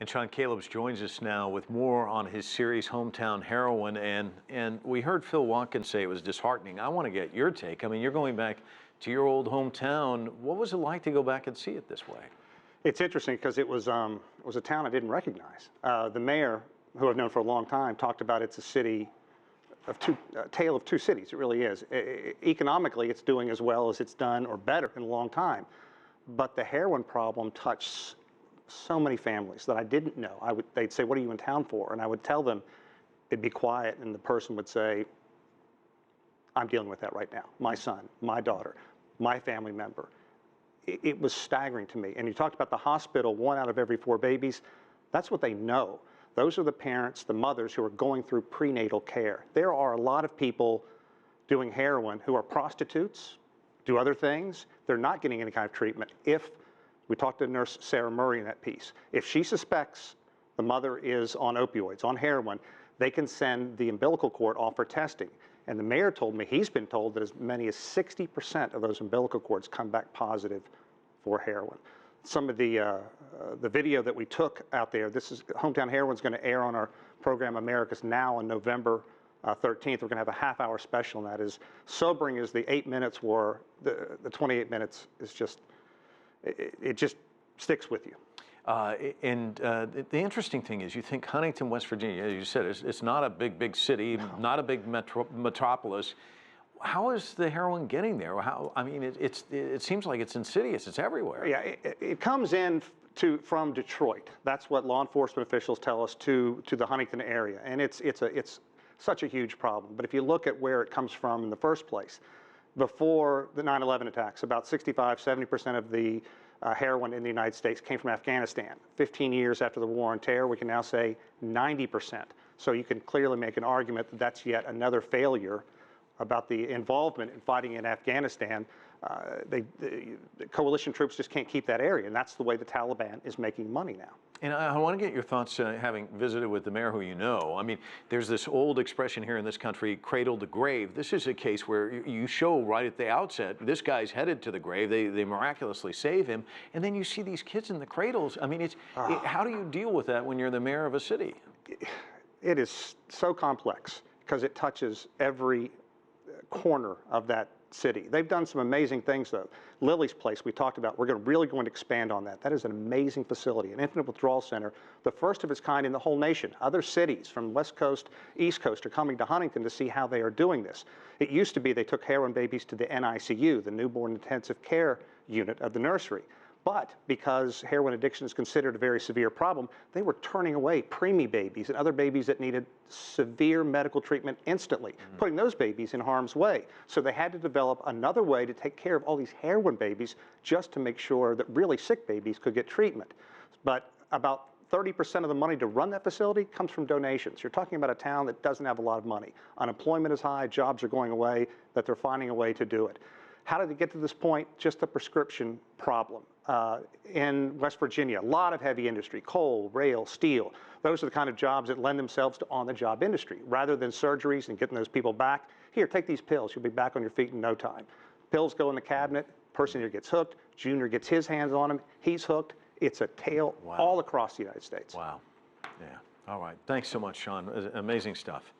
And Sean Callebs joins us now with more on his series, Hometown Heroin. And we heard Phil Watkins say it was disheartening. I want to get your take. I mean, you're going back to your old hometown. What was it like to go back and see it this way? It's interesting because it was a town I didn't recognize. The mayor, who I've known for a long time, talked about it's a city of tale of two cities. It really is. Economically, it's doing as well as it's done or better in a long time. But the heroin problem touched so many families that I didn't know. They'd say, "What are you in town for?" And I would tell them, it'd be quiet, and the person would say, "I'm dealing with that right now. My son, my daughter, my family member." It was staggering to me. And you talked about the hospital, 1 out of every 4 babies. That's what they know. Those are the parents, the mothers who are going through prenatal care. There are a lot of people doing heroin who are prostitutes, do other things. They're not getting any kind of treatment. If we talked to Nurse Sarah Murray in that piece, if she suspects the mother is on opioids, on heroin, they can send the umbilical cord off for testing. And the mayor told me he's been told that as many as 60% of those umbilical cords come back positive for heroin. Some of the video that we took out there, this is Hometown Heroin's going to air on our program America's Now on November 13th. We're going to have a half-hour special, and that is sobering is the 8 minutes war. The 28 minutes is just, it just sticks with you. The interesting thing is, you think Huntington, West Virginia, as you said, it's not a big city, no. Not a big metropolis. How is the heroin getting there? I mean, it seems like it's insidious. It's everywhere. Yeah, it comes in from Detroit. That's what law enforcement officials tell us to the Huntington area, and it's such a huge problem. But if you look at where it comes from in the first place, before the 9/11 attacks, about 65–70% of the heroin in the United States came from Afghanistan. 15 years after the war on terror, we can now say 90%. So you can clearly make an argument that that's yet another failure about the involvement in fighting in Afghanistan. The coalition troops just can't keep that area, and that's the way the Taliban is making money now. And I want to get your thoughts, having visited with the mayor who you know. I mean, there's this old expression here in this country, cradle to grave. This is a case where you show right at the outset, this guy's headed to the grave. They miraculously save him. And then you see these kids in the cradles. I mean, how do you deal with that when you're the mayor of a city? It is so complex because it touches every corner of that city. They've done some amazing things, though. Lily's Place, we talked about, we're really going to expand on that. That is an amazing facility, an infinite withdrawal center, the first of its kind in the whole nation. Other cities from West Coast, East Coast are coming to Huntington to see how they are doing this. It used to be they took heroin babies to the NICU, the newborn intensive care unit of the nursery. But because heroin addiction is considered a very severe problem, they were turning away preemie babies and other babies that needed severe medical treatment instantly, putting those babies in harm's way. So they had to develop another way to take care of all these heroin babies just to make sure that really sick babies could get treatment. But about 30% of the money to run that facility comes from donations. You're talking about a town that doesn't have a lot of money. Unemployment is high, jobs are going away, that they're finding a way to do it. How did it get to this point? Just a prescription problem. In West Virginia, a lot of heavy industry, coal, rail, steel. Those are the kind of jobs that lend themselves to on-the-job industry. Rather than surgeries and getting those people back, here, take these pills. You'll be back on your feet in no time. Pills go in the cabinet, person here gets hooked, Junior gets his hands on them, he's hooked. It's a tale all across the United States. Wow. Yeah. All right. Thanks so much, Sean. Amazing stuff.